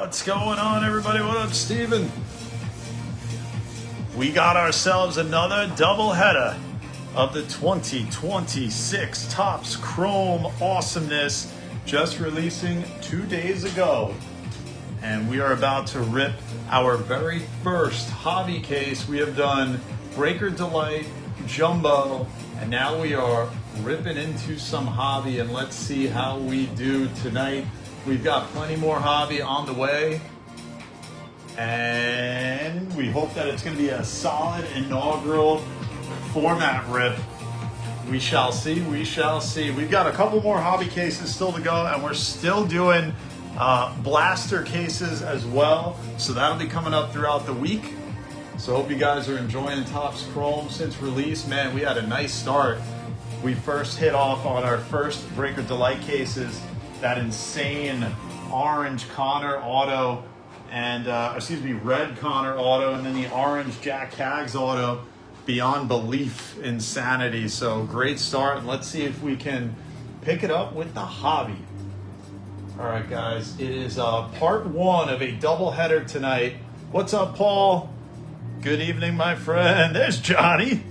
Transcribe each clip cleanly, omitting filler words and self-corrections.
What's going on, everybody? What up, Steven? We got ourselves another doubleheader of the 2026 Topps Chrome Awesomeness, just releasing 2 days ago. And we are about to rip our very first hobby case. We have done Breaker Delight, Jumbo, and now we are ripping into some hobby, and let's see how we do tonight. We've got plenty more hobby on the way, and we hope that it's going to be a solid inaugural format rip. We shall see, we shall see. We've got a couple more hobby cases still to go, and we're still doing blaster cases as well, so that'll be coming up throughout the week. So hope you guys are enjoying Topps Chrome since release. Man, we had a nice start. We first hit off on our first Breaker Delight cases, that insane orange Connor auto, and red Connor auto, and then the orange Jack Caggs auto. Beyond belief insanity. So great start, and let's see if we can pick it up with the hobby. All right, guys, it is part one of a doubleheader tonight. What's up, Paul? Good evening, my friend. There's Johnny.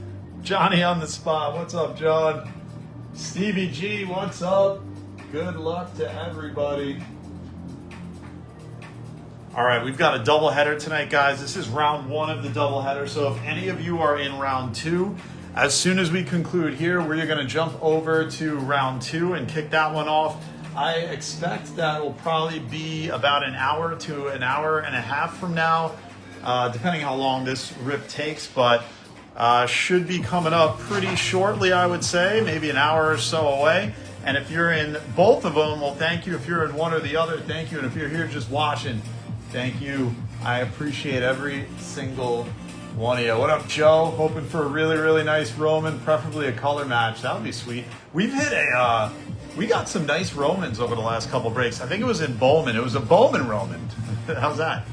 Johnny on the spot. What's up, John? Stevie G, what's up? Good luck to everybody. All right, we've got a doubleheader tonight, guys. This is round one of the doubleheader. So if any of you are in round two, as soon as we conclude here, we're going to jump over to round two and kick that one off. I expect that will probably be about an hour to an hour and a half from now, depending how long this rip takes, but should be coming up pretty shortly, I would say, maybe an hour or so away. And if you're in both of them, well, thank you. If you're in one or the other, thank you. And if you're here just watching, thank you. I appreciate every single one of you. What up, Joe? Hoping for a really, really nice Roman, preferably a color match. That would be sweet. We've hit we got some nice Romans over the last couple breaks. I think it was in Bowman. It was a Bowman Roman. How's that?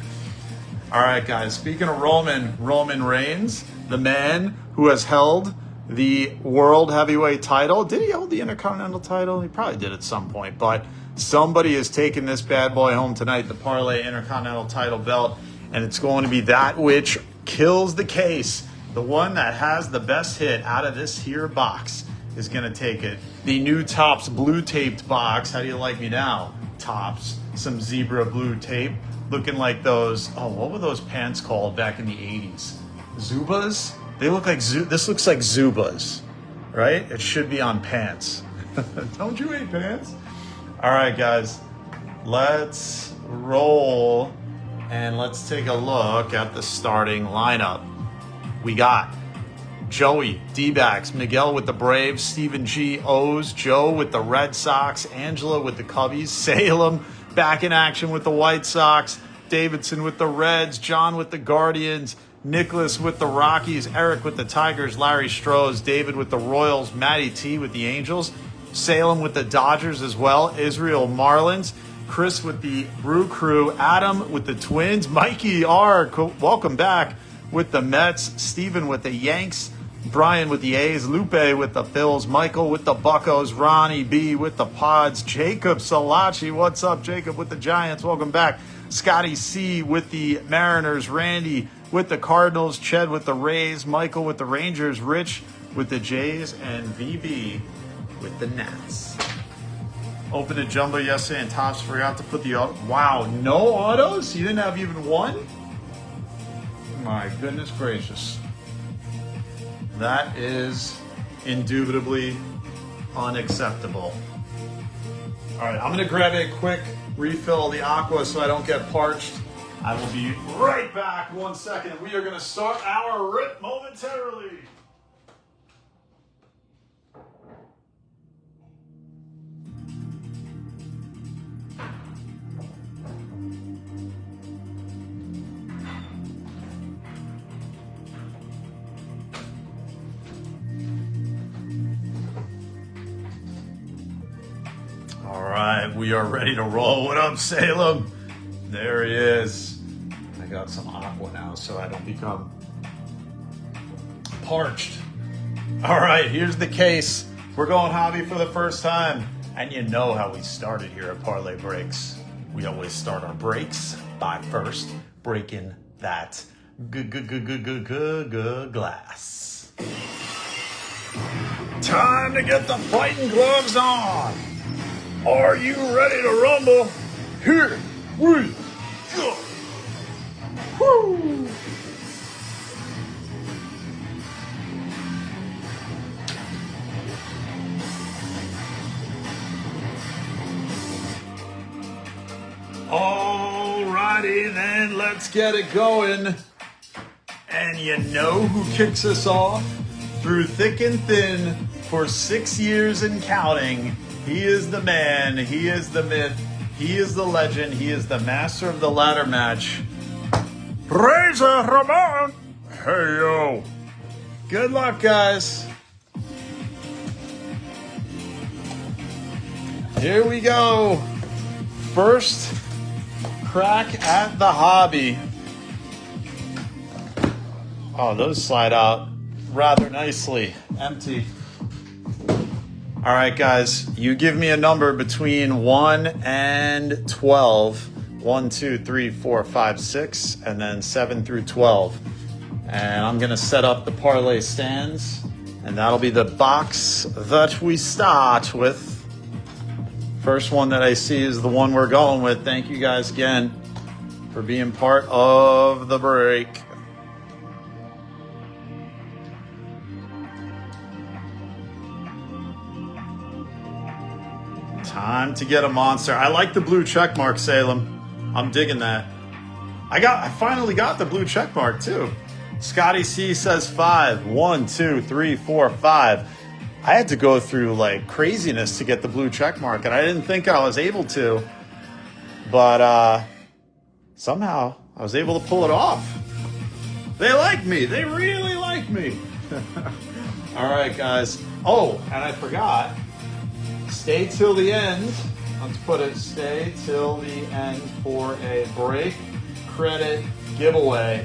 All right, guys. Speaking of Roman Reigns, the man who has held the World Heavyweight title. Did he hold the Intercontinental title? He probably did at some point, but somebody is taking this bad boy home tonight, the Parlay Intercontinental title belt, and it's going to be that which kills the case. The one that has the best hit out of this here box is going to take it. The new Topps blue taped box. How do you like me now, Topps? Some zebra blue tape. Looking like those, what were those pants called back in the 80s? Zubas? They look like, this looks like Zubas, right? It should be on pants. Don't you hate pants? All right, guys, let's roll and let's take a look at the starting lineup. We got Joey, D-backs, Miguel with the Braves, Stephen G, O's, Joe with the Red Sox, Angela with the Cubbies, Salem back in action with the White Sox, Davidson with the Reds, John with the Guardians, Nicholas with the Rockies, Eric with the Tigers, Larry Strohs, David with the Royals, Matty T with the Angels, Salem with the Dodgers as well, Israel Marlins, Chris with the Brew Crew, Adam with the Twins, Mikey R, welcome back, with the Mets, Steven with the Yanks, Brian with the A's, Lupe with the Phils, Michael with the Buccos, Ronnie B with the Pods, Jacob Salachi, what's up, Jacob with the Giants, welcome back, Scotty C with the Mariners, Randy with the Cardinals, Ched with the Rays, Michael with the Rangers, Rich with the Jays, and VB with the Nats. Opened a jumbo yesterday and Topps forgot to put the auto. Wow, no autos? You didn't have even one? My goodness gracious. That is indubitably unacceptable. All right, I'm going to grab a quick refill of the aqua so I don't get parched. I will be right back. 1 second. We are going to start our rip momentarily. All right, we are ready to roll. What up, Salem? There he is. I got some aqua now so I don't become parched. All right, here's the case. We're going hobby for the first time. And you know how we started here at Parlay Breaks. We always start our breaks by first breaking that glass. Time to get the fighting gloves on. Are you ready to rumble? Here we go. Woo! Alrighty then, let's get it going. And you know who kicks us off? Through thick and thin, for 6 years and counting, he is the man, he is the myth, he is the legend, he is the master of the ladder match. Razor Ramon! Hey yo! Good luck, guys. Here we go. First crack at the hobby. Oh, those slide out rather nicely. Empty. All right, guys, you give me a number between 1 and 12. 1, 2, 3, 4, 5, 6, and then 7 through 12. And I'm gonna set up the parlay stands, and that'll be the box that we start with. First one that I see is the one we're going with. Thank you guys again for being part of the break. Time to get a monster. I like the blue check mark, Salem. I'm digging that. I finally got the blue check mark too. Scotty C says 5. 1, 2, 3, 4, 5. I had to go through like craziness to get the blue check mark, and I didn't think I was able to, but somehow I was able to pull it off. They like me. They really like me. All right, guys. Oh, and I forgot. Stay till the end. Let's put it, stay till the end for a break credit giveaway.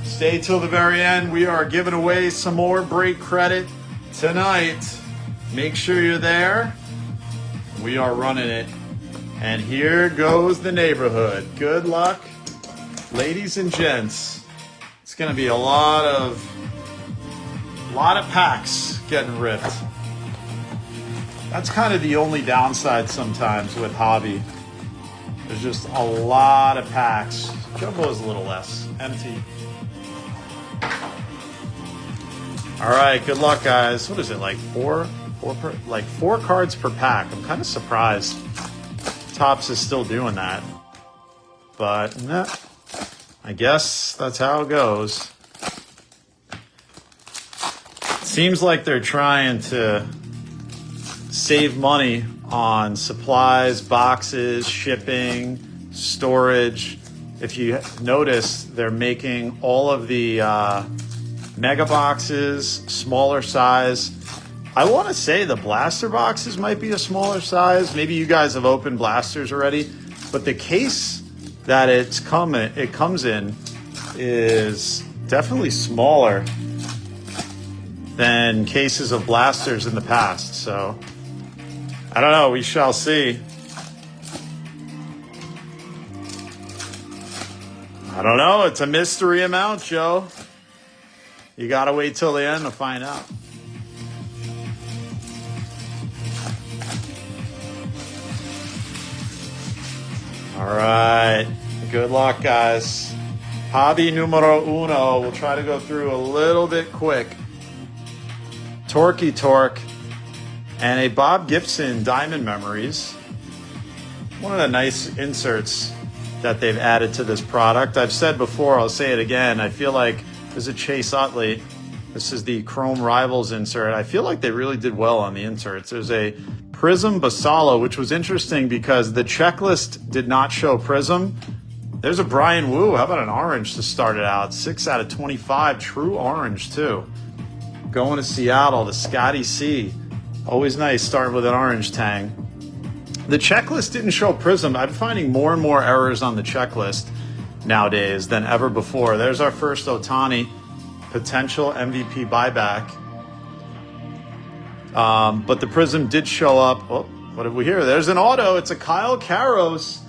Stay till the very end. We are giving away some more break credit tonight. Make sure you're there. We are running it. And here goes the neighborhood. Good luck, ladies and gents. It's going to be a lot of packs getting ripped. That's kind of the only downside sometimes with hobby. There's just a lot of packs. Jumbo is a little less empty. All right, good luck, guys. What is it, like four cards per pack? I'm kind of surprised Topps is still doing that, but nah, I guess that's how it goes. Seems like they're trying to save money on supplies, boxes, shipping, storage. If you notice, they're making all of the mega boxes smaller size. I want to say the blaster boxes might be a smaller size. Maybe you guys have opened blasters already, but the case that it comes in is definitely smaller than cases of blasters in the past. So I don't know, we shall see. I don't know, it's a mystery amount, Joe. You gotta wait till the end to find out. All right, good luck, guys. Hobby numero uno. We'll try to go through a little bit quick. Torquey Torque and a Bob Gibson Diamond Memories. One of the nice inserts that they've added to this product. I've said before, I'll say it again. I feel like there's a Chase Utley. This is the Chrome Rivals insert. I feel like they really did well on the inserts. There's a Prism Basalo, which was interesting because the checklist did not show Prism. There's a Brian Wu. How about an orange to start it out? 6 out of 25. True orange, too. Going to Seattle, the Scotty C. Always nice starting with an orange tang. The checklist didn't show Prism. I'm finding more and more errors on the checklist nowadays than ever before. There's our first Ohtani potential MVP buyback. But the Prism did show up. Oh, what did we hear? There's an auto. It's a Kyle Karros.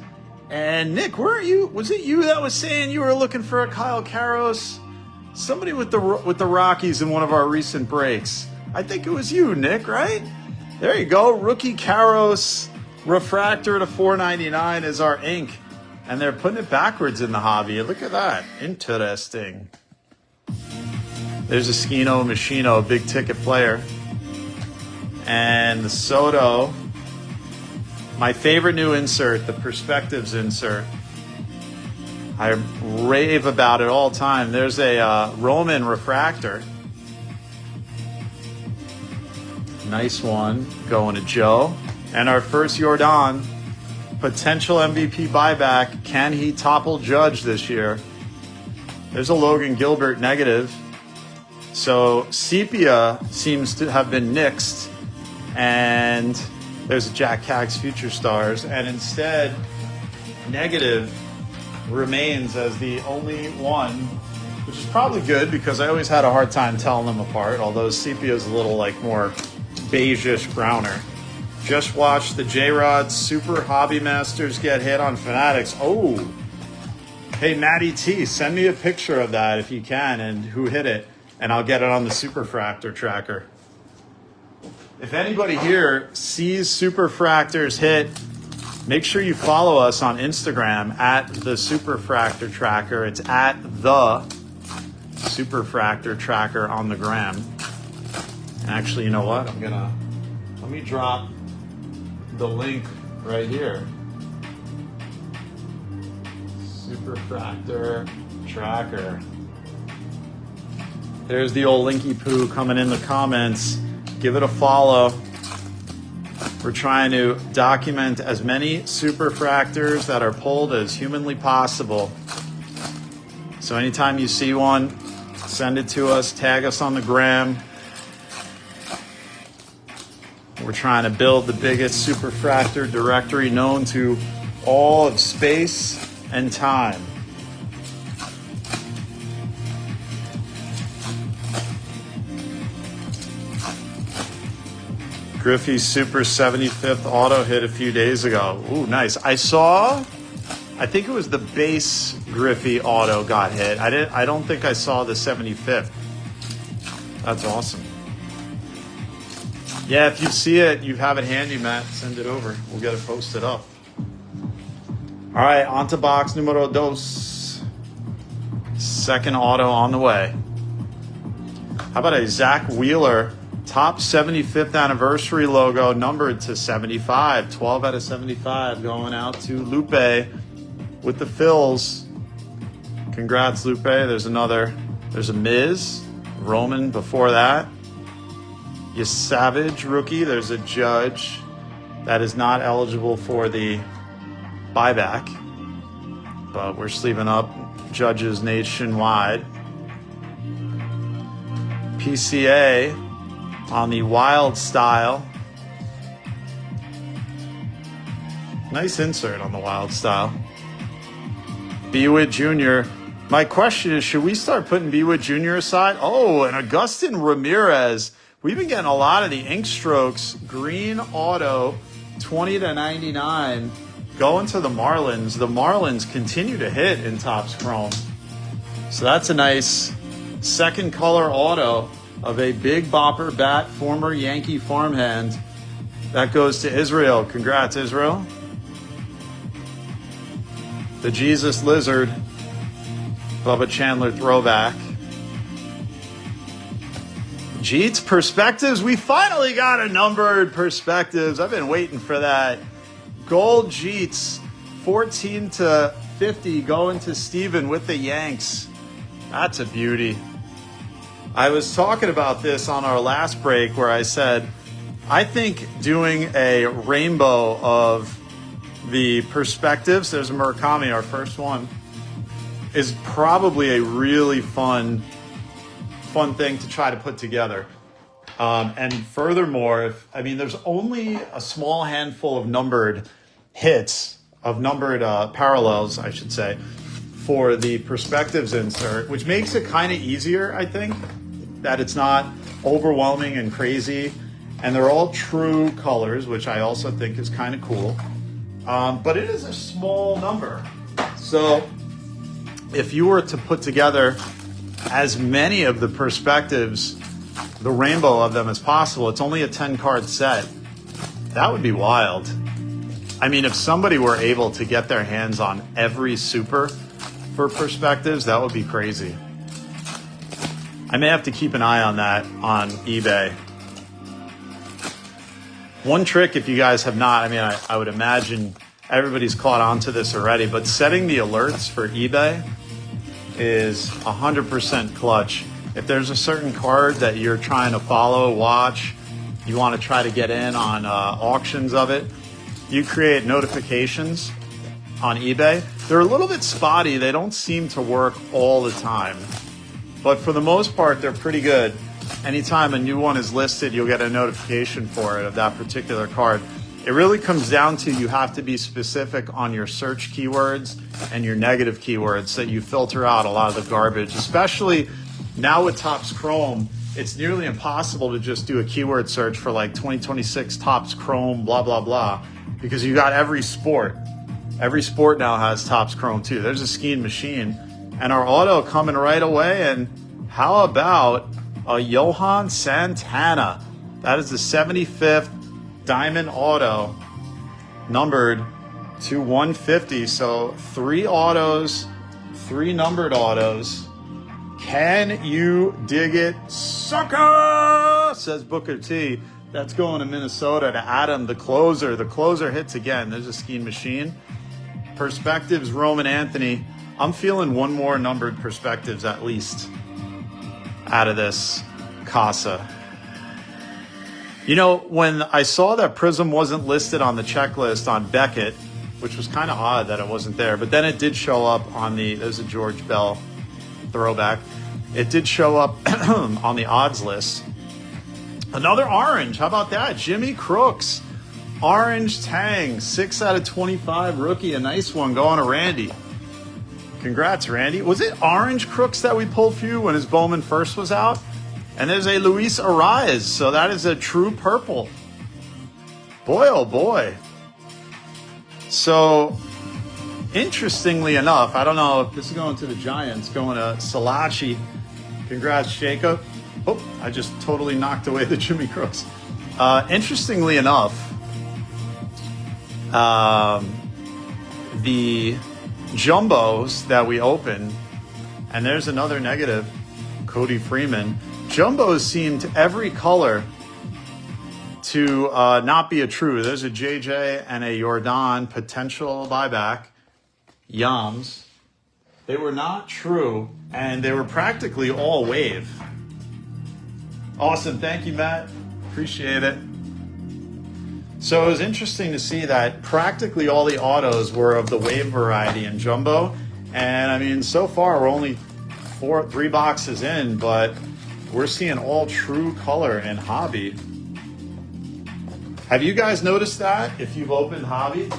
And Nick, weren't you? Was it you that was saying you were looking for a Kyle Karros? Somebody with the Rockies in one of our recent breaks. I think it was you, Nick, right? There you go. Rookie Karros Refractor to $4.99 is our ink. And they're putting it backwards in the hobby. Look at that. Interesting. There's a Skino Machino, big ticket player. And the Soto. My favorite new insert, the Perspectives insert. I rave about it all the time. There's a Roman Refractor. Nice one going to Joe. And our first Jordan, potential MVP buyback. Can he topple Judge this year? There's a Logan Gilbert negative. So Sepia seems to have been nixed. And there's a Jack Caggs Future Stars, and instead, negative remains as the only one, which is probably good because I always had a hard time telling them apart, although Sepia is a little like more beige-ish browner. Just watched the J-Rod Super Hobby Masters get hit on Fanatics. Oh, hey, Matty T, send me a picture of that if you can and who hit it, and I'll get it on the Super Fractor tracker. If anybody here sees Super Fractors hit, make sure you follow us on Instagram at the Super Fractor Tracker. It's at the Super Fractor Tracker on the gram. And actually, you know what? Let me drop the link right here. Super Fractor Tracker. There's the old Linky Poo coming in the comments. Give it a follow. We're trying to document as many super fractors that are pulled as humanly possible. So anytime you see one, send it to us, tag us on the gram. We're trying to build the biggest super fractor directory known to all of space and time. Griffey's Super 75th auto hit a few days ago. Ooh, nice. I think it was the base Griffey auto got hit. I don't think I saw the 75th. That's awesome. Yeah, if you see it, you have it handy, Matt, send it over. We'll get it posted up. All right, on to box numero dos. Second auto on the way. How about a Zach Wheeler top 75th anniversary logo numbered to 75, 12 out of 75 going out to Lupe with the fills. Congrats, Lupe. There's a Miz, Roman before that. You Savage rookie. There's a Judge that is not eligible for the buyback, but we're sleeving up Judges nationwide. PCA on the Wild Style. Nice insert on the Wild Style. Bewitt Jr. My question is, should we start putting Bewitt Jr. aside? Oh, and Agustin Ramirez. We've been getting a lot of the ink strokes. Green auto, 20 to 99. Going to the Marlins. The Marlins continue to hit in Topps Chrome. So that's a nice second color auto of a big bopper bat, former Yankee farmhand. That goes to Israel. Congrats, Israel. The Jesus Lizard, Bubba Chandler throwback. Jeets Perspectives. We finally got a numbered Perspectives. I've been waiting for that. Gold Jeets, 14 to 50 going to Steven with the Yanks. That's a beauty. I was talking about this on our last break where I said, I think doing a rainbow of the Perspectives, there's a Murakami, our first one, is probably a really fun thing to try to put together. And furthermore, there's only a small handful of numbered hits, of numbered parallels, I should say, for the Perspectives insert, which makes it kind of easier, I think, that it's not overwhelming and crazy. And they're all true colors, which I also think is kind of cool. but it is a small number. So if you were to put together as many of the perspectives, the rainbow of them as possible, it's only a 10 card set. That would be wild. I mean, if somebody were able to get their hands on every super for perspectives, that would be crazy. I may have to keep an eye on that on eBay. One trick, if you guys have not, I mean, I would imagine everybody's caught on to this already, but setting the alerts for eBay is 100% clutch. If there's a certain card that you're trying to follow, watch, you want to try to get in on auctions of it, you create notifications on eBay. They're a little bit spotty. They don't seem to work all the time. But for the most part, they're pretty good. Anytime a new one is listed, you'll get a notification for it of that particular card. It really comes down to you have to be specific on your search keywords and your negative keywords so that you filter out a lot of the garbage. Especially now with Topps Chrome, it's nearly impossible to just do a keyword search for like 2026 Topps Chrome, blah, blah, blah, because you got every sport. Every sport now has Topps Chrome too. There's a skiing machine. And our auto coming right away. And how about a Johan Santana? That is the 75th Diamond Auto, numbered to 150. So 3 autos, 3 numbered autos. Can you dig it, sucker? Says Booker T. That's going to Minnesota to Adam, the closer. The closer hits again. There's a skiing machine. Perspectives, Roman Anthony. I'm feeling one more numbered perspectives at least out of this Casa. You know, when I saw that Prism wasn't listed on the checklist on Beckett, which was kind of odd that it wasn't there, but then it did show up on there's a George Bell throwback. It did show up on the odds list. Another orange, how about that? Jimmy Crooks, orange Tang, 6 out of 25 rookie, a nice one going to Randy. Congrats, Randy. Was it orange Crooks that we pulled for you when his Bowman first was out? And there's a Luis Ariz, so that is a true purple. Boy, oh boy. So, interestingly enough, I don't know if this is going to the Giants, going to Salachi. Congrats, Jacob. Oh, I just totally knocked away the Jimmy Crooks. Interestingly enough, the jumbos that we opened, and there's another negative, Cody Freeman. Jumbos seemed every color to not be a true. There's a JJ and a Jordan potential buyback. Yams. They were not true, and they were practically all wave. Awesome. Thank you, Matt. Appreciate it. So it was interesting to see that practically all the autos were of the wave variety in jumbo. And I mean, so far we're only 3 boxes in, but we're seeing all true color in hobby. Have you guys noticed that? If you've opened hobby,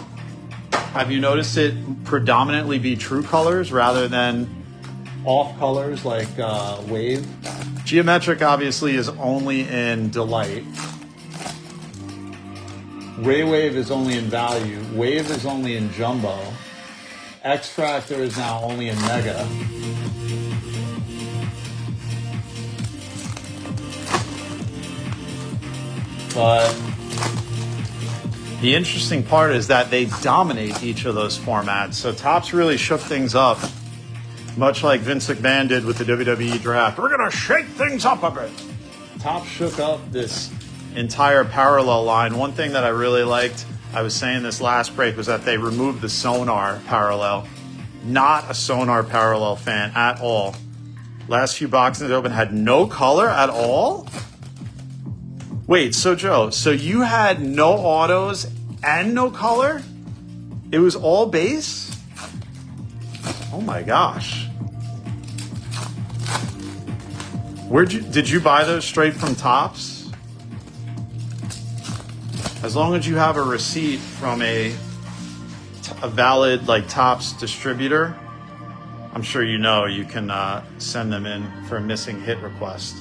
have you noticed it predominantly be true colors rather than off colors like wave? Geometric obviously is only in Delight. Ray Wave is only in Value. Wave is only in Jumbo. X-Fractor is now only in Mega. But the interesting part is that they dominate each of those formats. So Topps really shook things up, much like Vince McMahon did with the WWE draft. We're going to shake things up a bit. Topps shook up this entire parallel line. One thing that I really liked, I was saying this last break, was that they removed the Sonar parallel. Not a Sonar parallel fan at all. Last few boxes open had no color at all? Wait, so Joe, so you had no autos and no color? It was all base? Oh my gosh. Did you buy those straight from Topps? As long as you have a receipt from a valid like Topps distributor, I'm sure you know you can send them in for a missing hit request.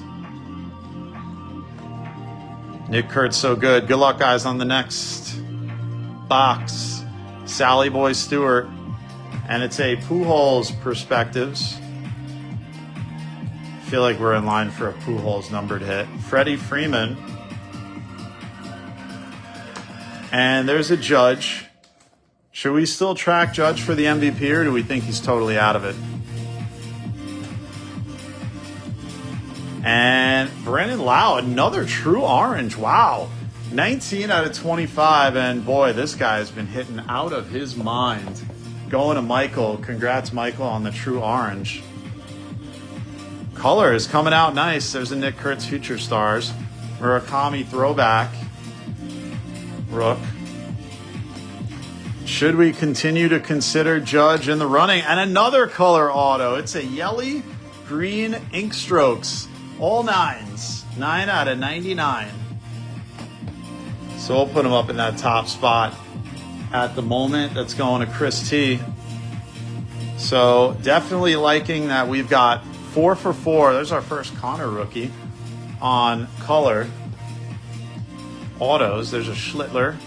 Nick Kurt's so good. Good luck, guys, on the next box. Sally Boy Stewart. And it's a Pujols Perspectives. I feel like we're in line for a Pujols numbered hit. Freddie Freeman. And there's a Judge. Should we still track Judge for the MVP, or do we think he's totally out of it? And Brandon Lau, another true orange. Wow. 19 out of 25. And boy, this guy has been hitting out of his mind. Going to Michael. Congrats, Michael, on the true orange. Color is coming out nice. There's a Nick Kurtz Future Stars. Murakami throwback. Rook. Should we continue to consider Judge in the running? And another color auto. It's a Yelly Green Ink Strokes. All 9s. 9 out of 99. So we'll put him up in that top spot at the moment. That's going to Chris T. So definitely liking that we've got 4 for 4. There's our first Connor rookie on color autos. There's a Schlittler.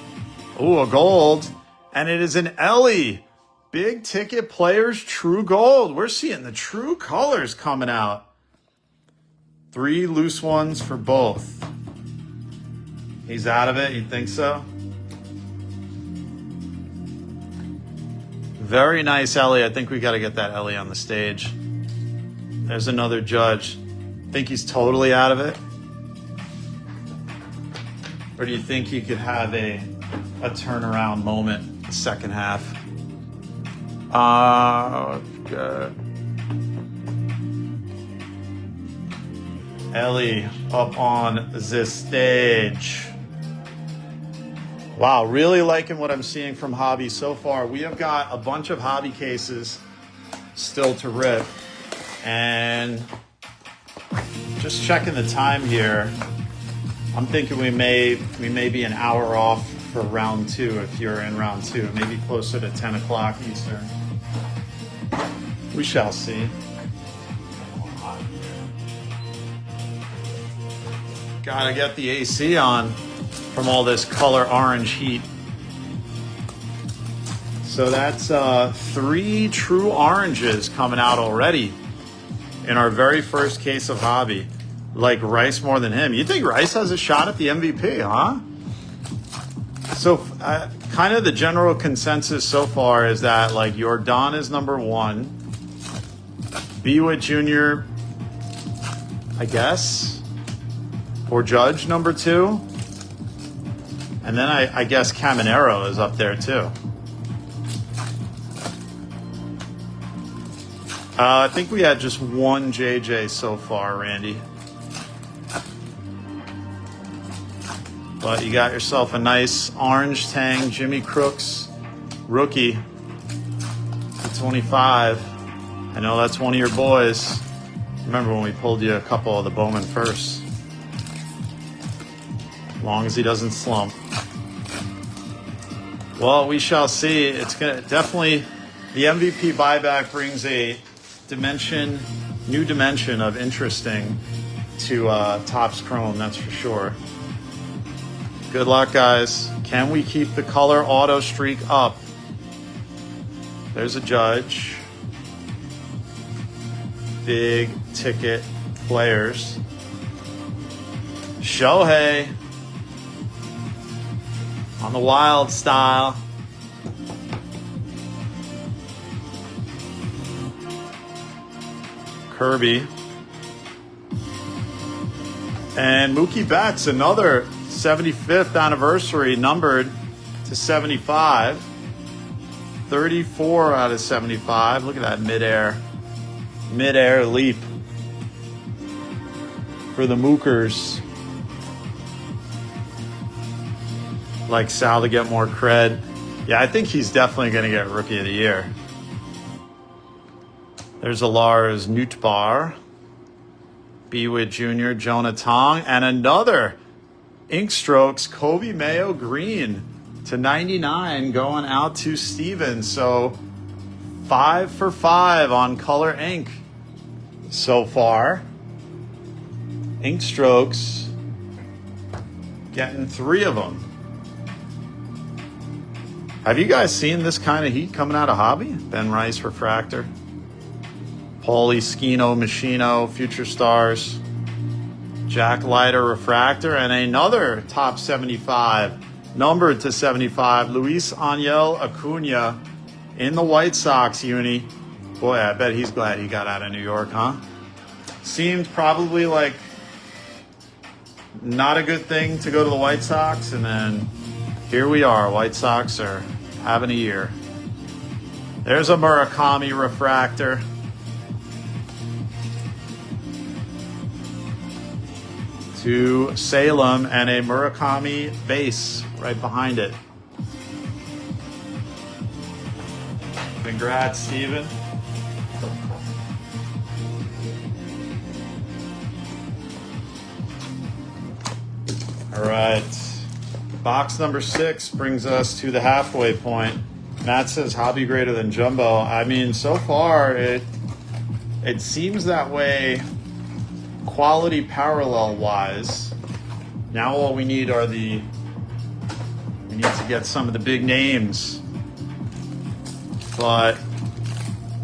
Ooh, a gold. And it is an Ellie. Big ticket players, true gold. We're seeing the true colors coming out. 3 loose ones for both. He's out of it, you think so? Very nice Ellie. I think we got to get that Ellie on the stage. There's another Judge. Think he's totally out of it? Or do you think he could have a turnaround moment the second half? Ellie up on the stage. Wow, really liking what I'm seeing from Hobby so far. We have got a bunch of Hobby cases still to rip. And just checking the time here, I'm thinking we may be an hour off for round 2 if you're in round 2, maybe closer to 10 o'clock Eastern. We shall see. Gotta get the AC on from all this color orange heat. So that's 3 true oranges coming out already in our very first case of Hobby. Like Rice more than him. You think Rice has a shot at the MVP, huh? So kind of the general consensus so far is that like Jordan is number 1. Bewitt Jr., I guess, or Judge number 2. And then I guess Caminero is up there too. I think we had just 1 JJ so far, Randy. But you got yourself a nice orange tang Jimmy Crooks rookie to 25. I know that's one of your boys. Remember when we pulled you a couple of the Bowman first. As long as he doesn't slump. Well, we shall see. It's gonna definitely, the MVP buyback brings a new dimension of interesting to Topps Chrome, that's for sure. Good luck, guys. Can we keep the color auto streak up? There's a Judge. Big ticket players. Shohei on the Wild style. Kirby. And Mookie Betts, another 75th anniversary, numbered to 75. 34 out of 75. Look at that midair leap for the Mookers. Like Sal to get more cred. Yeah, I think he's definitely going to get Rookie of the Year. There's a Lars Nootbaar. Bewitt Jr., Jonah Tong, and another Ink Strokes Kobe Mayo Green to 99 going out to Steven. So 5 for 5 on color ink so far. Ink Strokes getting 3 of them. Have you guys seen this kind of heat coming out of hobby? Ben Rice Refractor, Paulie Skino Machino Future Stars, Jack Leiter Refractor, and another top 75, numbered to 75, Luis Angel Acuna in the White Sox uni. Boy, I bet he's glad he got out of New York, huh? Seemed probably like not a good thing to go to the White Sox, and then here we are. White Sox are having a year. There's a Murakami Refractor. To Salem, and a Murakami base right behind it. Congrats, Steven. All right. Box number 6 brings us to the halfway point. Matt says hobby greater than jumbo. I mean, so far it seems that way. Quality parallel wise, now all we need are we need to get some of the big names, but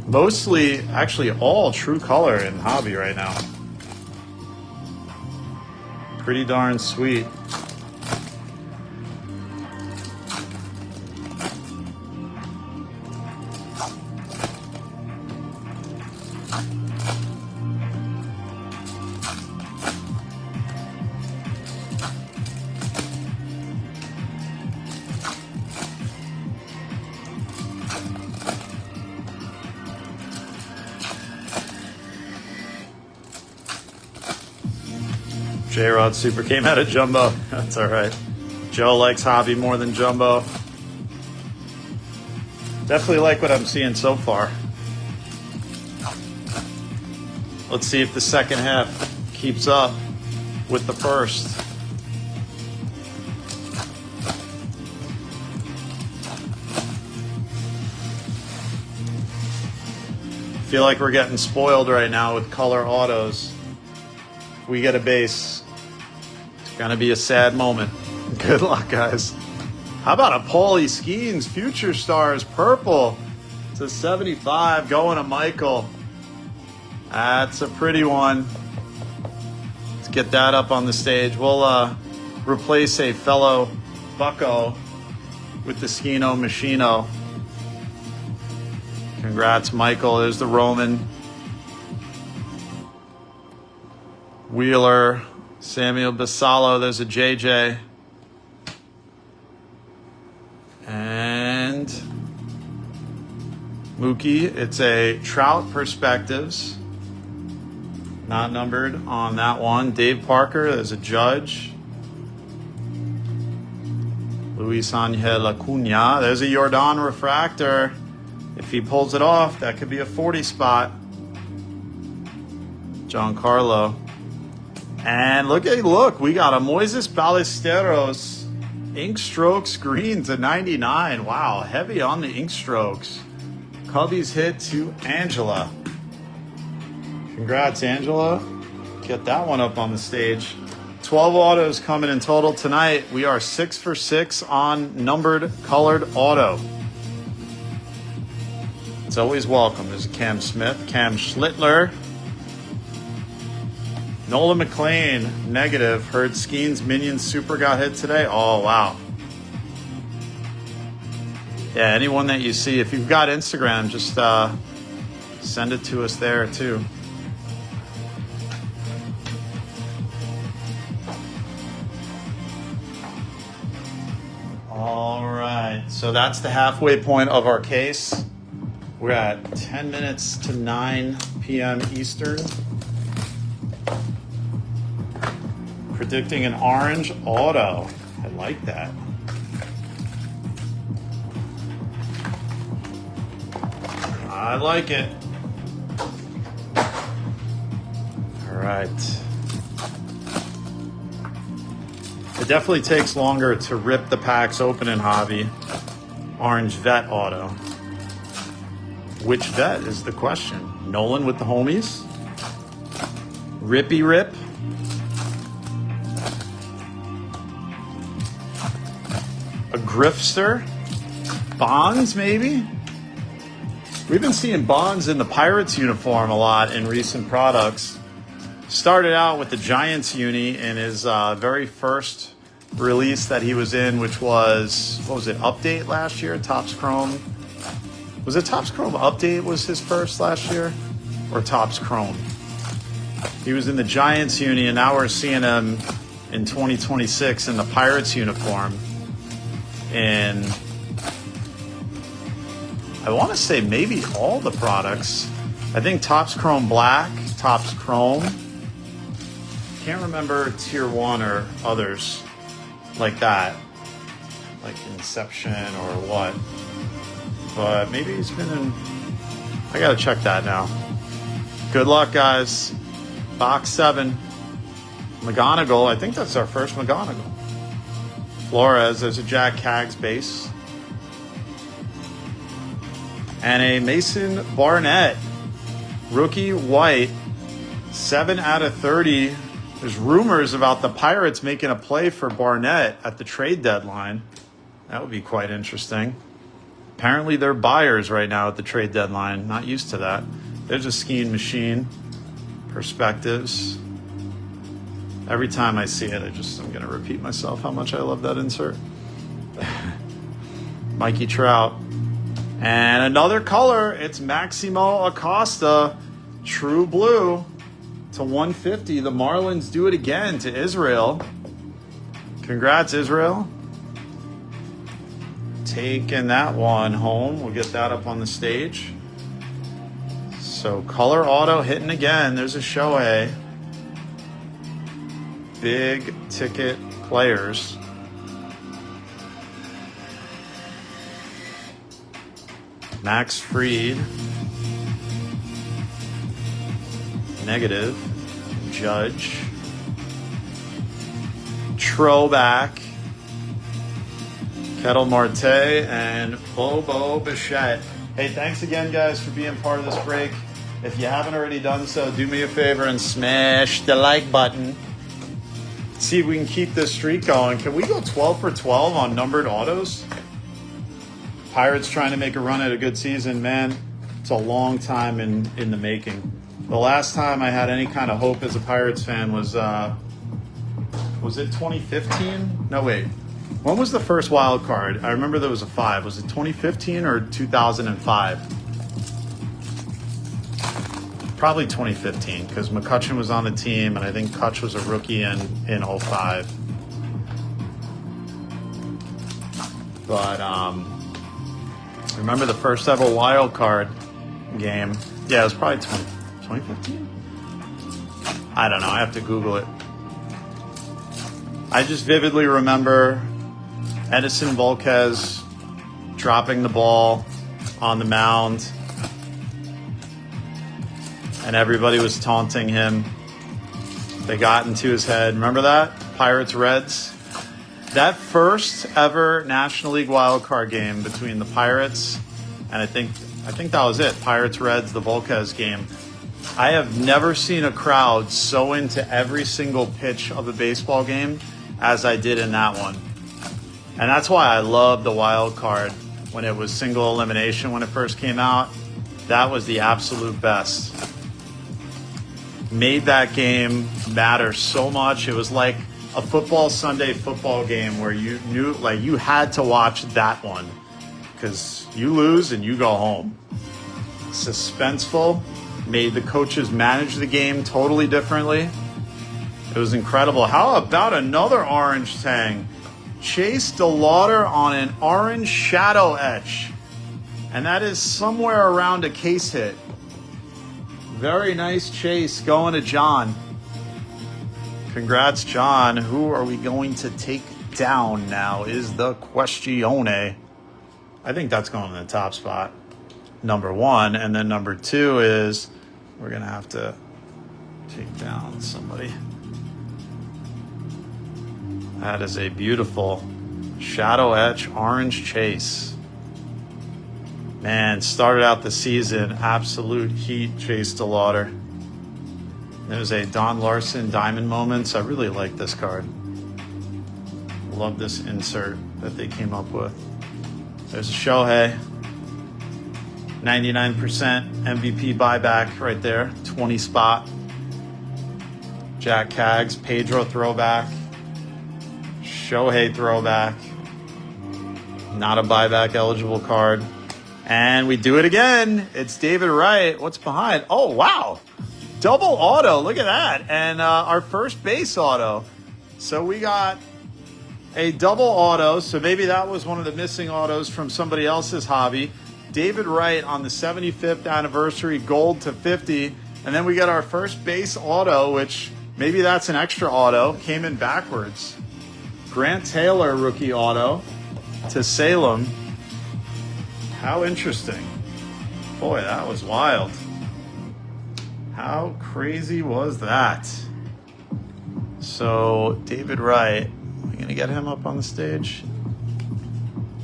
mostly actually all true color in hobby right now. Pretty darn sweet. J-Rod Super came out of jumbo. That's all right. Joe likes hobby more than jumbo. Definitely like what I'm seeing so far. Let's see if the second half keeps up with the first. Feel like we're getting spoiled right now with color autos. If we get a base, it's gonna be a sad moment. Good luck, guys. How about a Paulie Skeens Future Stars Purple to 75 going to Michael? That's a pretty one. Let's get that up on the stage. We'll replace a fellow bucko with the Skino Machino. Congrats, Michael. There's the Roman. Wheeler, Samuel Basallo. There's a JJ. And Mookie. It's a Trout Perspectives. Not numbered on that one. Dave Parker. There's a Judge. Luis Angel Acuna. There's a Jordan Refractor. If he pulls it off, that could be a 40 spot. Giancarlo. And look, we got a Moises Ballesteros ink strokes green to 99. Wow, heavy on the ink strokes. Cubbies hit to Angela. Congrats, Angela. Get that one up on the stage. 12 autos coming in total tonight. We are 6 for 6 on numbered colored auto. It's always welcome. There's a Cam Smith, Cam Schlittler, Nolan McLean, negative. Heard Skeens Minions Super got hit today. Oh, wow. Yeah, anyone that you see, if you've got Instagram, just send it to us there too. All right, so that's the halfway point of our case. We're at 10 minutes to 9 p.m. Eastern. Predicting an orange auto. I like that. I like it. All right. It definitely takes longer to rip the packs open in hobby. Orange vet auto. Which vet is the question? Nolan with the homies? Rippy Rip? A Grifster? Bonds, maybe? We've been seeing Bonds in the Pirates uniform a lot in recent products. Started out with the Giants uni in his very first release that he was in, which was, what was it, Update last year? Topps Chrome. Was it Topps Chrome Update was his first last year? Or Topps Chrome? He was in the Giants uni, and now we're seeing him in 2026 in the Pirates uniform. And I want to say maybe all the products. I think Topps Chrome Black, Topps Chrome. Can't remember Tier 1 or others like that. Like Inception or what. But maybe he's been in... I got to check that now. Good luck, guys. Box 7. McGonigal. I think that's our first McGonigal. Flores. There's a Jack Caggs base. And a Mason Barnett. Rookie white. 7 out of 30. There's rumors about the Pirates making a play for Barnett at the trade deadline. That would be quite interesting. Apparently they're buyers right now at the trade deadline. Not used to that. There's a skiing machine. Perspectives. Every time I see it, I'm going to repeat myself how much I love that insert. Mikey Trout. And another color. It's Maximo Acosta. True blue. To 150. The Marlins do it again to Israel. Congrats, Israel. Taking that one home. We'll get that up on the stage. So color auto hitting again. There's a Shohei. Big ticket players. Max Fried. Negative. Judge. Troback. Kettle Marte and Bobo Bichette. Hey, thanks again, guys, for being part of this break. If you haven't already done so, do me a favor and smash the like button. See if we can keep this streak going. Can we go 12 for 12 on numbered autos? Pirates trying to make a run at a good season. Man, it's a long time in the making. The last time I had any kind of hope as a Pirates fan was it 2015? No, wait. When was the first wild card? I remember there was a 5. Was it 2015 or 2005? Probably 2015, because McCutchen was on the team, and I think Kutch was a rookie in 05. But I remember the first ever wild card game. Yeah, it was probably 2015? I don't know. I have to Google it. I just vividly remember Edison Volquez dropping the ball on the mound, and everybody was taunting him. They got into his head. Remember that? Pirates Reds. That first ever National League wild card game between the Pirates and I think that was it. Pirates Reds, the Volquez game. I have never seen a crowd so into every single pitch of a baseball game as I did in that one. And that's why I love the wild card when it was single elimination when it first came out. That was the absolute best. Made that game matter so much. It was like a football Sunday football game where you knew, like, you had to watch that one because you lose and you go home. Suspenseful. Made the coaches manage the game totally differently. It was incredible. How about another orange tang? Chase DeLauder on an orange shadow etch. And that is somewhere around a case hit. Very nice chase going to John. Congrats, John. Who are we going to take down now is the questione. I think that's going in the top spot. Number 1. And then number 2 is we're going to have to take down somebody. That is a beautiful shadow etch orange chase. Man, started out the season, absolute heat, Chase DeLauder. There's a Don Larson Diamond Moments. I really like this card. Love this insert that they came up with. There's a Shohei. 99% MVP buyback right there. 20 spot. Jack Kaggs, Pedro throwback. Shohei throwback. Not a buyback eligible card. And we do it again. It's David Wright. What's behind? Oh, wow. Double auto. Look at that. And our first base auto. So we got a double auto. So maybe that was one of the missing autos from somebody else's hobby. David Wright on the 75th anniversary, gold to 50. And then we got our first base auto, which maybe that's an extra auto. Came in backwards. Grant Taylor rookie auto to Salem. How interesting. Boy, that was wild. How crazy was that? So, David Wright, are we going to get him up on the stage?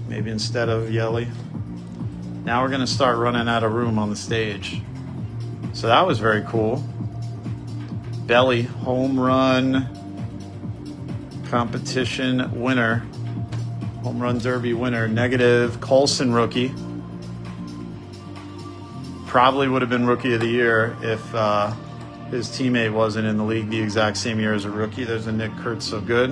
Maybe instead of Yelly. Now we're going to start running out of room on the stage. So that was very cool. Belly, home run competition winner. Home run derby winner. Negative Colson rookie. Probably would have been rookie of the year if his teammate wasn't in the league the exact same year as a rookie. There's a Nick Kurtz so good.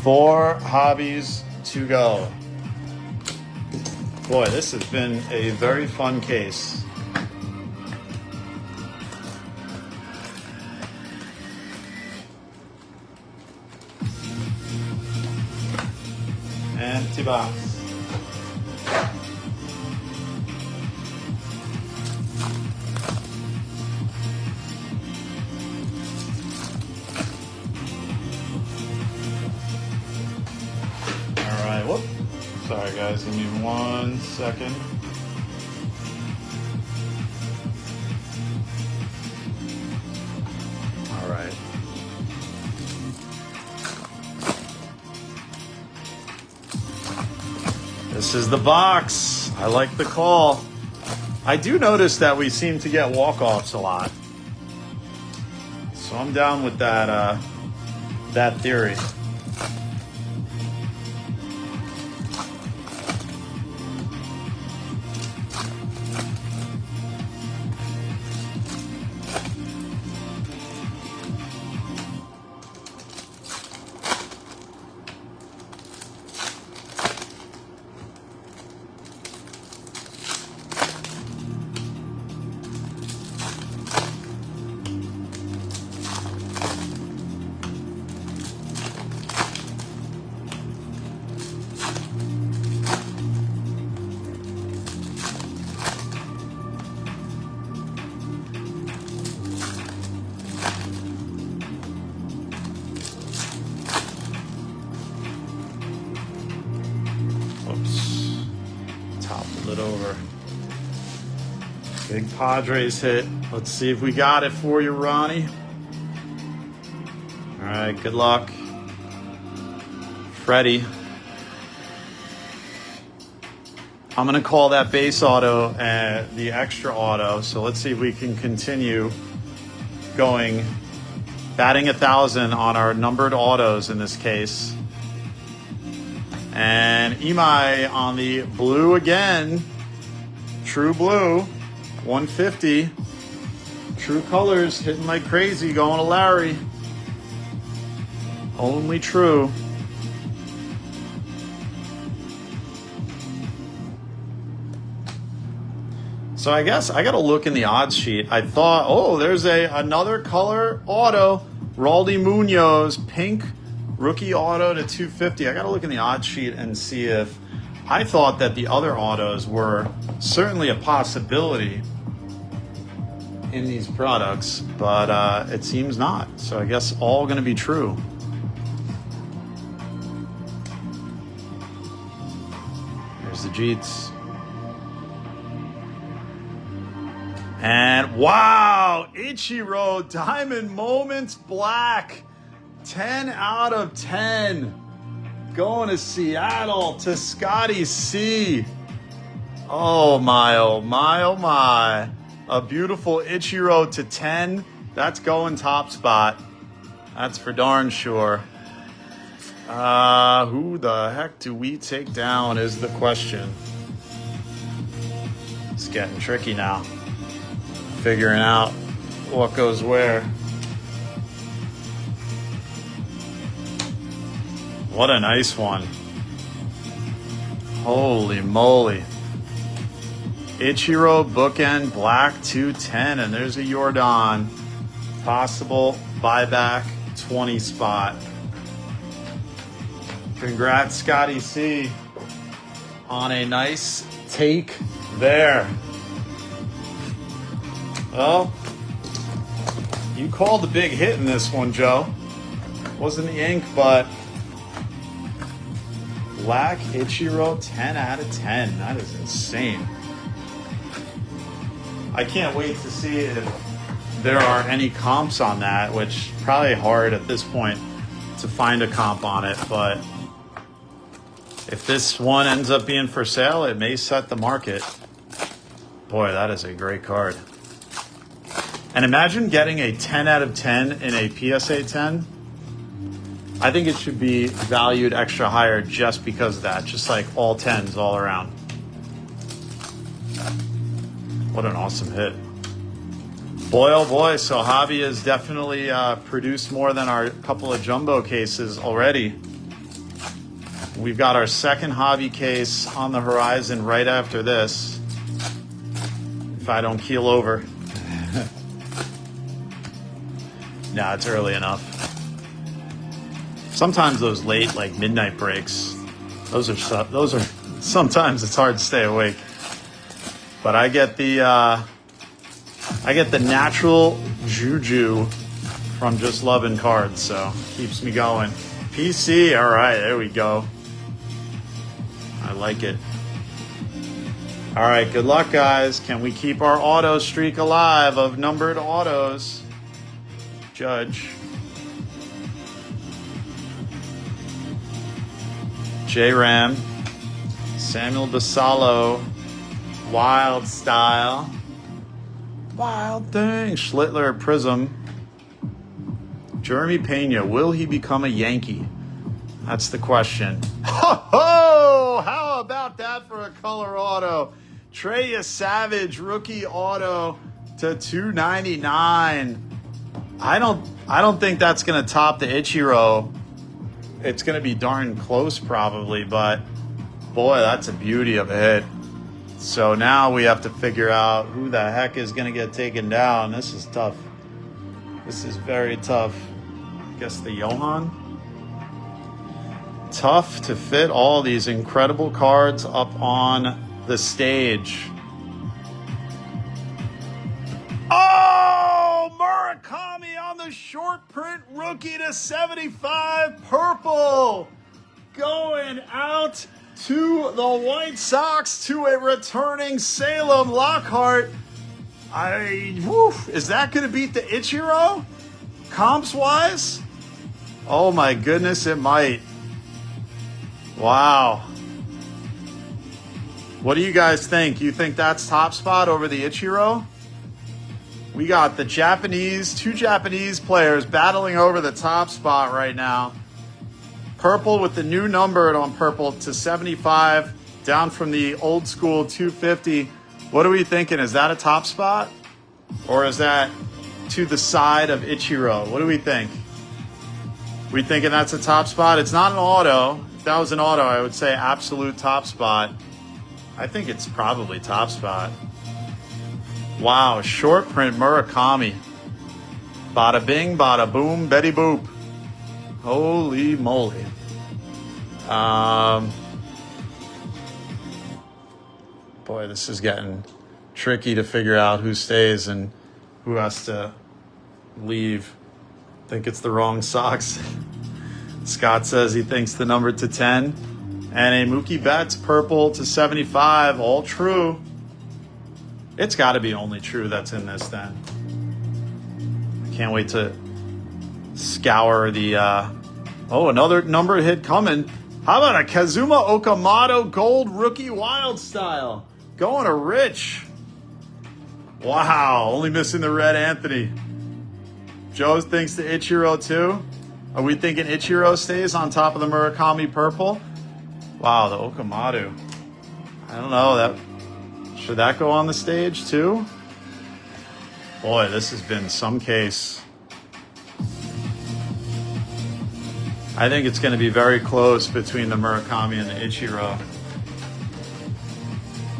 Four hobbies to go. Boy, this has been a very fun case. Empty box. All right, whoop. Sorry guys, give me 1 second. All right. This is the box. I like the call. I do notice that we seem to get walk-offs a lot. So I'm down with that that theory. It over. Big Padres hit. Let's see if we got it for you, Ronnie. All right, good luck. Freddie. I'm going to call that base auto the extra auto. So let's see if we can continue going. Batting 1,000 on our numbered autos in this case. And Imai on the blue again. True blue. 150. True colors hitting like crazy. Going to Larry. Only true. So I guess I got to look in the odds sheet. I thought, oh, there's another color auto. Raldy Munoz, pink rookie auto to 250. I got to look in the odds sheet and see if I thought that the other autos were certainly a possibility in these products, but it seems not. So I guess all going to be true. Here's the Jeets. And wow, Ichiro Diamond Moments Black. 10 out of 10. Going to Seattle to Scotty C. Oh my, oh my, oh my. A beautiful Ichiro to 10. That's going top spot. That's for darn sure. Who the heck do we take down is the question. It's getting tricky now. Figuring out what goes where. What a nice one. Holy moly. Ichiro bookend black 210, and there's a Jordan. Possible buyback 20 spot. Congrats, Scotty C, on a nice take there. Well, you called the big hit in this one, Joe. Wasn't the ink, but black Ichiro 10 out of 10. That is insane. I can't wait to see if there are any comps on that, which probably hard at this point to find a comp on it, but if this one ends up being for sale, it may set the market. Boy, that is a great card. And imagine getting a 10 out of 10 in a PSA 10. I think it should be valued extra higher just because of that, just like all 10s all around. What an awesome hit. Boy, oh boy, so Hobby has definitely produced more than our couple of jumbo cases already. We've got our second Hobby case on the horizon right after this, if I don't keel over. Nah, it's early enough. Sometimes those late, like midnight breaks, those are sometimes it's hard to stay awake. But I get the natural juju from just loving cards, so keeps me going. PC, all right, there we go. I like it. All right, good luck, guys. Can we keep our auto streak alive of numbered autos? Judge. J-Ram. Samuel Basalo. Wild Style. Wild Thing. Schlittler Prism. Jeremy Pena. Will he become a Yankee? That's the question. Ho! How about that for a color auto? Treya Savage rookie auto to $299. I don't think that's gonna top the Ichiro. It's gonna be darn close probably, but boy, that's a beauty of a hit. So now we have to figure out who the heck is gonna get taken down. This is tough. This is very tough. I guess the Johan. Tough to fit all these incredible cards up on the stage. Oh, Murakami on the short print rookie to 75 purple. Going out to the White Sox to a returning Salem Lockhart. Is that going to beat the Ichiro? Comps wise? Oh my goodness, it might. Wow. What do you guys think? You think that's top spot over the Ichiro? We got the two Japanese players battling over the top spot right now. Purple with the new numbered on purple to 75, down from the old school 250. What are we thinking? Is that a top spot? Or is that to the side of Ichiro? What do we think? We thinking that's a top spot? It's not an auto. If that was an auto, I would say absolute top spot. I think it's probably top spot. Wow, short print Murakami. Bada bing, bada boom, Betty boop. Holy moly. Boy, this is getting tricky to figure out who stays and who has to leave. I think it's the wrong socks. Scott says he thinks the number to 10. And a Mookie Betts purple to 75. All true. It's got to be only true that's in this then. I can't wait to scour the... another number hit coming. How about a Kazuma Okamoto gold rookie wild style? Going to Rich. Wow, only missing the red Anthony. Joe thinks the Ichiro too. Are we thinking Ichiro stays on top of the Murakami purple? Wow, the Okamoto. I don't know. Should that go on the stage too? Boy, this has been some case. I think it's going to be very close between the Murakami and the Ichiro.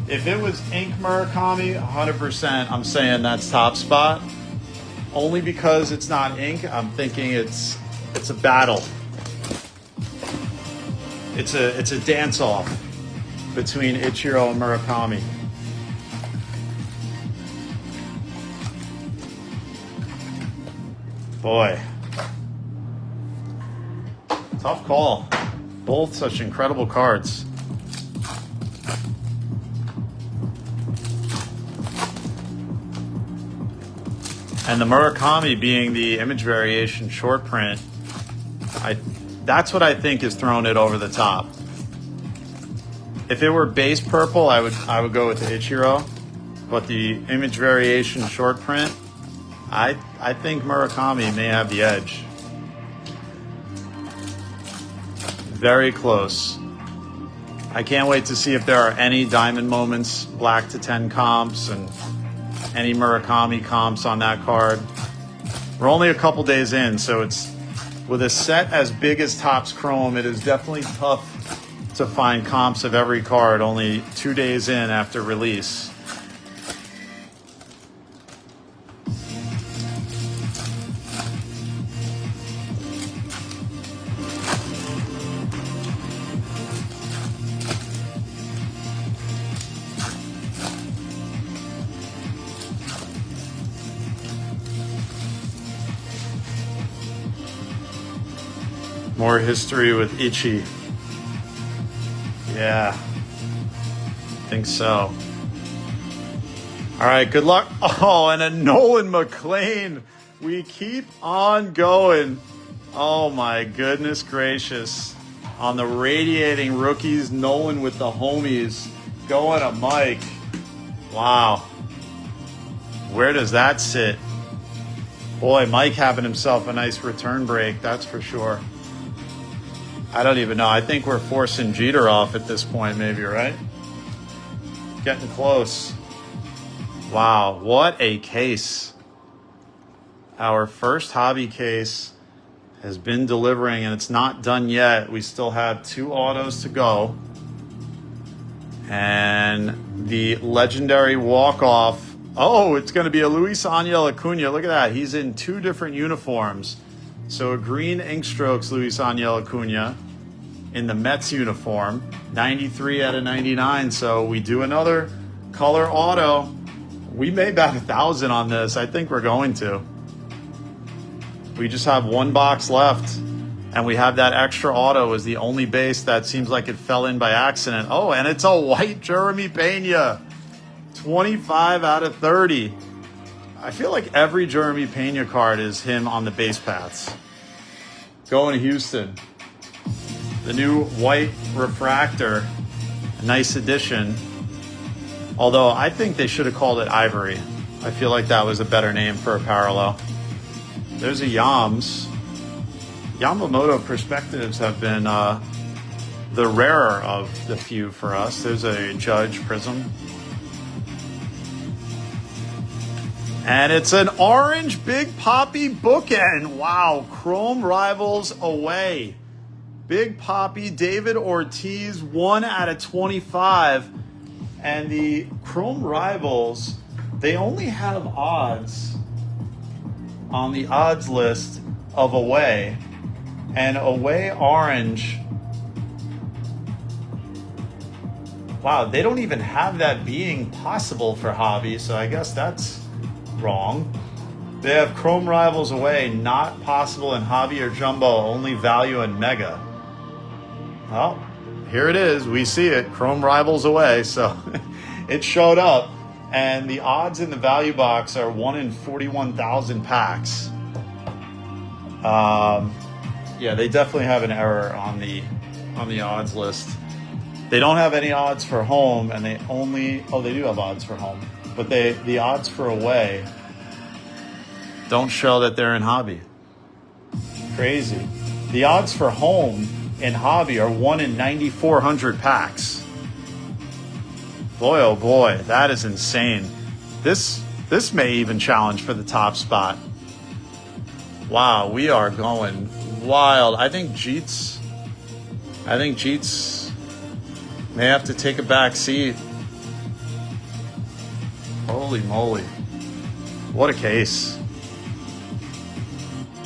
If it was ink Murakami, 100%, I'm saying that's top spot. Only because it's not ink, I'm thinking it's a battle. It's a dance-off between Ichiro and Murakami. Boy. Tough call. Both such incredible cards. And the Murakami being the image variation short print, that's what I think is throwing it over the top. If it were base purple, I would go with the Ichiro, but the image variation short print, I think Murakami may have the edge. Very close. I can't wait to see if there are any diamond moments, black to 10 comps, and any Murakami comps on that card. We're only a couple days in, so it's with a set as big as Topps Chrome, it is definitely tough to find comps of every card only 2 days in after release. More history with Ichi. Yeah, I think so. All right, good luck. Oh, and a Nolan McLean. We keep on going. Oh my goodness gracious. On the radiating rookies, Nolan with the homies. Going to Mike. Wow. Where does that sit? Boy, Mike having himself a nice return break, that's for sure. I don't even know. I think we're forcing Jeter off at this point, maybe, right? Getting close. Wow, what a case. Our first hobby case has been delivering, and it's not done yet. We still have 2 autos to go. And the legendary walk-off. Oh, it's going to be a Luis Angel Acuna. Look at that. He's in 2 different uniforms. So a green ink strokes Luis Angel Acuna in the Mets uniform, 93 out of 99. So we do another color auto. We may bat 1,000 on this. I think we're going to. We just have 1 box left, and we have that extra auto as the only base that seems like it fell in by accident. Oh, and it's a white Jeremy Pena, 25 out of 30. I feel like every Jeremy Pena card is him on the base paths. Going to Houston. The new white refractor, a nice addition. Although I think they should have called it Ivory. I feel like that was a better name for a parallel. There's a Yams. Yamamoto perspectives have been the rarer of the few for us. There's a Judge Prism. And it's an orange Big Poppy bookend. Wow, Chrome Rivals away. Big Poppy, David Ortiz, 1 out of 25. And the Chrome Rivals, they only have odds on the odds list of away. And away orange. Wow, they don't even have that being possible for hobby, so I guess that's wrong. They have Chrome Rivals away, not possible in hobby or jumbo, only value in mega. Well, here it is. We see it. Chrome Rivals away. So it showed up, and the odds in the value box are 1 in 41,000 packs. Yeah, they definitely have an error on the odds list. They don't have any odds for home, and they only they do have odds for home, but the odds for away don't show that they're in hobby. Crazy. The odds for home in hobby are 1 in 9,400 packs. Boy, oh boy, that is insane. This may even challenge for the top spot. Wow, we are going wild. I think Jeets may have to take a back seat. Holy moly. What a case.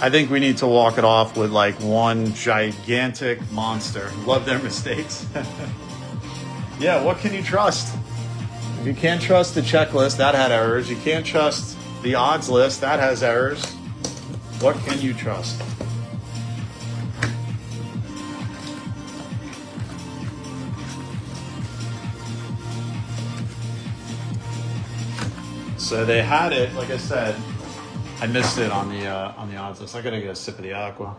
I think we need to walk it off with like one gigantic monster. Love their mistakes. Yeah, what can you trust? If you can't trust the checklist, that had errors. You can't trust the odds list, that has errors. What can you trust? So they had it, like I said, I missed it on the odds list. I gotta get a sip of the aqua.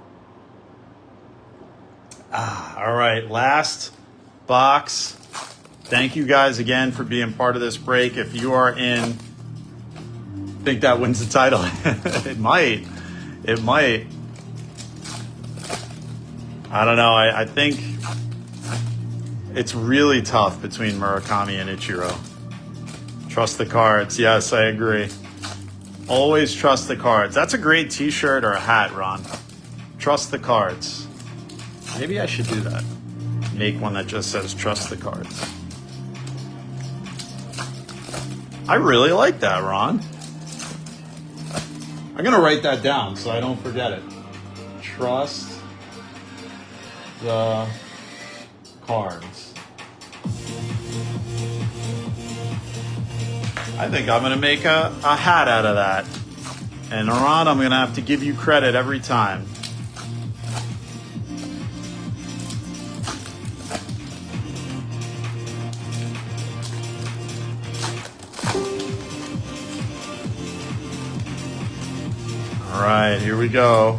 All right, last box. Thank you guys again for being part of this break. If you are in, think that wins the title. It might. I don't know. I think it's really tough between Murakami and Ichiro. Trust the cards. Yes, I agree. Always trust the cards. That's a great t-shirt or a hat, Ron. Trust the cards. Maybe I should do that. Make one that just says trust the cards. I really like that, Ron. I'm going to write that down so I don't forget it. Trust the cards. I think I'm going to make a hat out of that. And Ron, I'm going to have to give you credit every time. All right, here we go.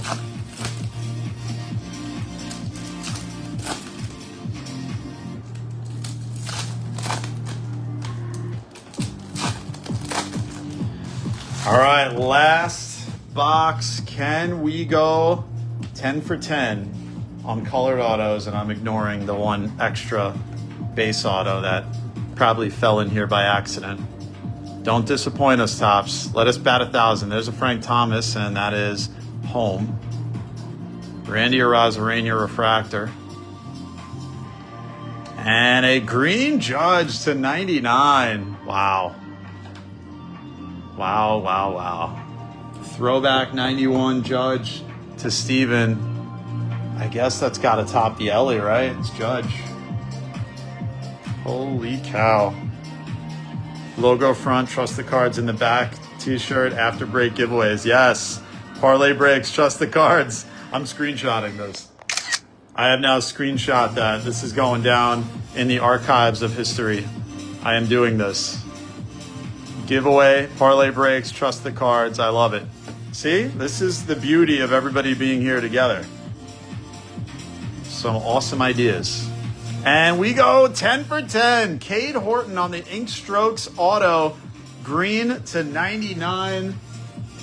All right, last box. Can we go 10 for 10 on colored autos? And I'm ignoring the one extra base auto that probably fell in here by accident. Don't disappoint us, Tops. Let us bat 1,000. There's a Frank Thomas, and that is home. Randy Arozarena Refractor. And a green Judge to 99. Wow. Wow, wow, wow. Throwback 91 Judge to Steven. I guess that's got to top the Ellie, right? It's Judge. Holy cow. Logo front, trust the cards in the back. T-shirt, after break giveaways. Yes. Parlay breaks, trust the cards. I'm screenshotting this. I have now screenshot that. This is going down in the archives of history. I am doing this. Giveaway, parlay breaks, trust the cards. I love it. See, this is the beauty of everybody being here together. Some awesome ideas. And we go 10 for 10. Cade Horton on the Ink Strokes auto. Green to 99.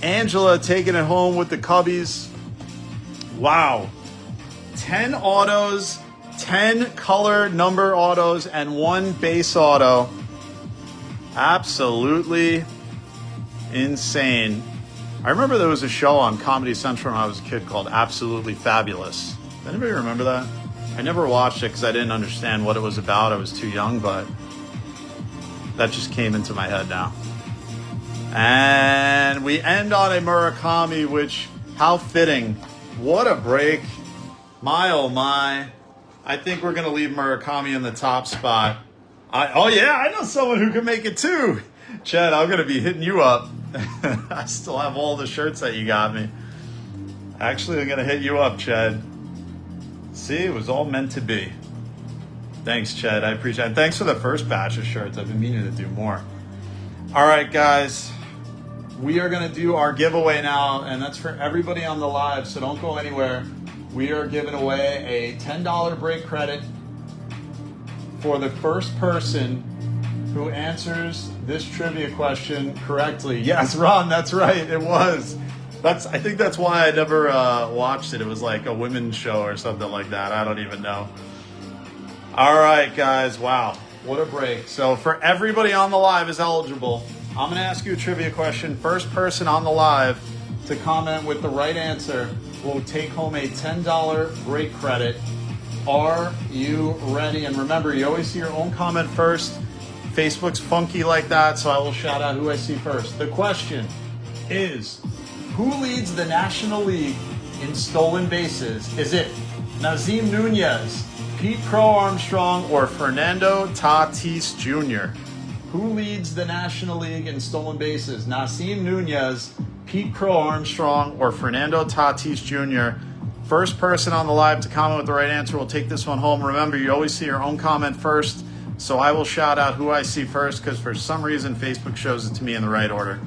Angela taking it home with the Cubbies. Wow. 10 autos, 10 color number autos, and 1 base auto. Absolutely insane. I remember there was a show on Comedy Central when I was a kid called Absolutely Fabulous. Does anybody remember that? I never watched it because I didn't understand what it was about. I was too young, but that just came into my head now. And we end on a Murakami, which, how fitting. What a break. My, oh my. I think we're going to leave Murakami in the top spot. Oh yeah, I know someone who can make it too. Chad, I'm going to be hitting you up. I still have all the shirts that you got me. Actually, I'm going to hit you up, Chad. See, it was all meant to be. Thanks, Chad. I appreciate it. And thanks for the first batch of shirts. I've been meaning to do more. All right, guys. We are going to do our giveaway now, and that's for everybody on the live, so don't go anywhere. We are giving away a $10 break credit for the first person who answers this trivia question correctly. Yes, Ron, that's right. It was. I think that's why I never watched it. It was like a women's show or something like that. I don't even know. All right, guys. Wow. What a break. So for everybody on the live is eligible. I'm going to ask you a trivia question. First person on the live to comment with the right answer will take home a $10 break credit. Are you ready? And remember, you always see your own comment first. Facebook's funky like that, so I will shout out who I see first. The question is, who leads the National League in stolen bases? Is it Nazim Nunez, Pete Crow Armstrong, or Fernando Tatis Jr.? Who leads the National League in stolen bases? Nazim Nunez, Pete Crow Armstrong, or Fernando Tatis Jr.? First person on the live to comment with the right answer will take this one home. Remember, you always see your own comment first, so I will shout out who I see first because for some reason Facebook shows it to me in the right order.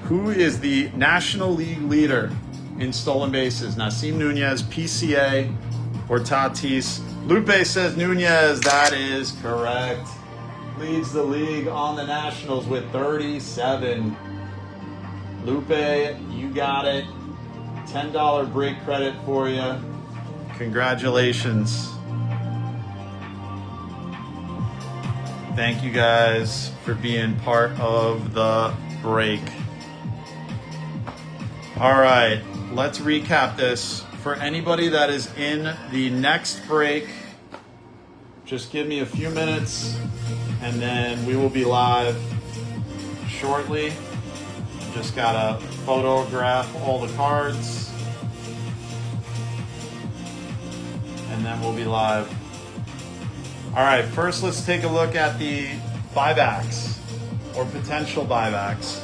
Who is the National League leader in stolen bases? Nazim Nunez, PCA, or Tatis? Lupe says Nunez. That is correct. Leads the league on the Nationals with 37. Lupe, you got it. $10 break credit for you. Congratulations. Thank you guys for being part of the break. All right, let's recap this. For anybody that is in the next break, just give me a few minutes and then we will be live shortly. Just gotta photograph all the cards and then we'll be live. All right, first let's take a look at the buybacks or potential buybacks.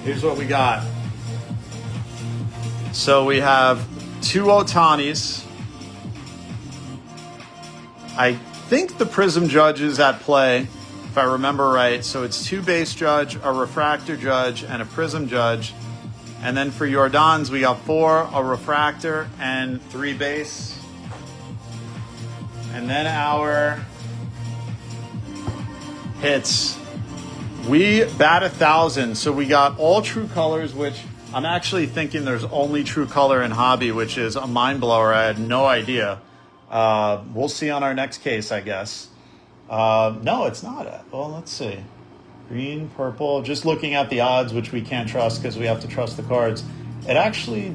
Here's what we got. So we have 2 Ohtanis. I think the Prism Judge is at play, if I remember right. So it's 2 base judge, a refractor judge, and a Prism Judge. And then for Jordan's, we got 4, a refractor, and 3 base. And then our hits. We bat 1,000, so we got all true colors, which I'm actually thinking there's only true color in hobby, which is a mind blower. I had no idea. We'll see on our next case, I guess. No, it's not. Well, let's see. Green, purple. Just looking at the odds, which we can't trust because we have to trust the cards. It actually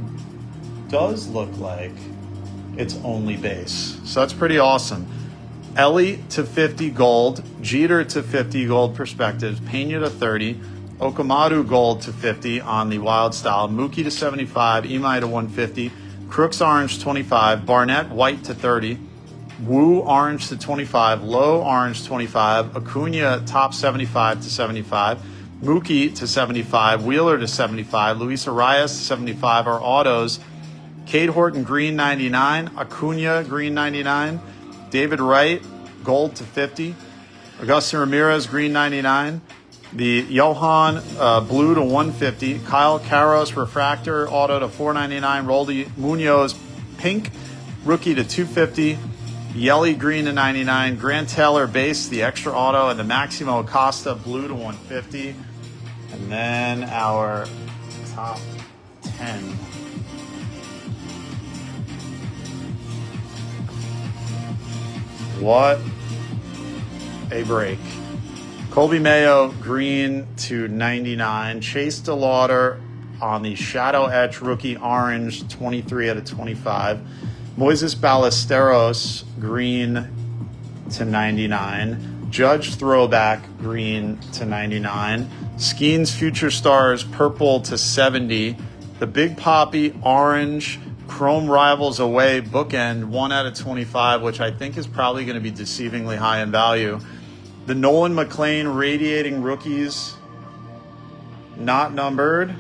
does look like it's only base. So that's pretty awesome. Ellie to 50 gold, Jeter to 50 gold perspectives, Pena to 30, Okamoto gold to 50 on the wild style, Mookie to 75, Imai to 150, Crooks orange 25, Barnett white to 30, Wu orange to 25, Low orange 25, Acuna top 75 to 75, Mookie to 75, Wheeler to 75, Luis Arias to 75 are autos, Cade Horton green 99, Acuna green 99, David Wright, gold to 50. Augustin Ramirez, green 99. The Johan, blue to 150. Kyle Karros, refractor, auto to 499. Roldy Munoz, pink, rookie to 250. Yelly, green to 99. Grant Taylor, base, the extra auto. And the Maximo Acosta, blue to 150. And then our top 10. What a break. Colby Mayo, green to 99. Chase DeLauder on the Shadow Etch rookie orange, 23 out of 25. Moises Ballesteros, green to 99. Judge throwback, green to 99. Skeens Future Stars, purple to 70. The Big Poppy, orange. Chrome Rivals away, bookend, 1 out of 25, which I think is probably going to be deceivingly high in value. The Nolan McLean Radiating Rookies, not numbered.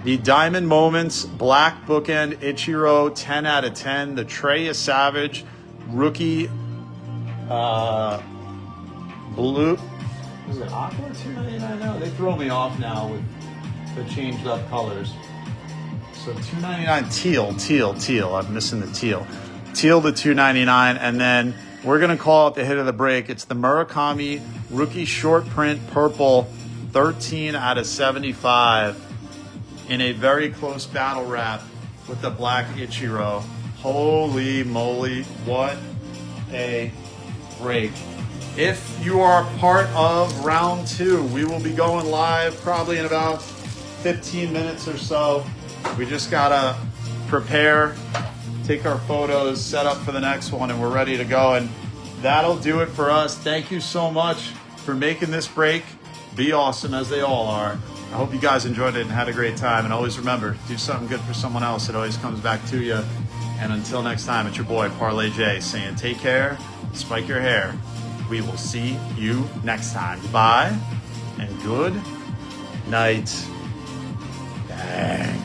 The Diamond Moments Black Bookend Ichiro, 10 out of 10. The Trey Savage Rookie Blue. Is it Aqua 299 now? They throw me off now with the changed up colors. So $299 teal. I'm missing the teal. Teal to $299, and then we're gonna call it the hit of the break. It's the Murakami rookie short print purple 13 out of 75 in a very close battle wrap with the black Ichiro. Holy moly, what a break. If you are part of round 2, we will be going live probably in about 15 minutes or so. We just gotta prepare, take our photos, set up for the next one, and we're ready to go. And that'll do it for us. Thank you so much for making this break be awesome, as they all are. I hope you guys enjoyed it and had a great time. And always remember, do something good for someone else. It always comes back to you. And until next time, it's your boy Parlay J saying take care, spike your hair. We will see you next time. Goodbye and good night. Bang.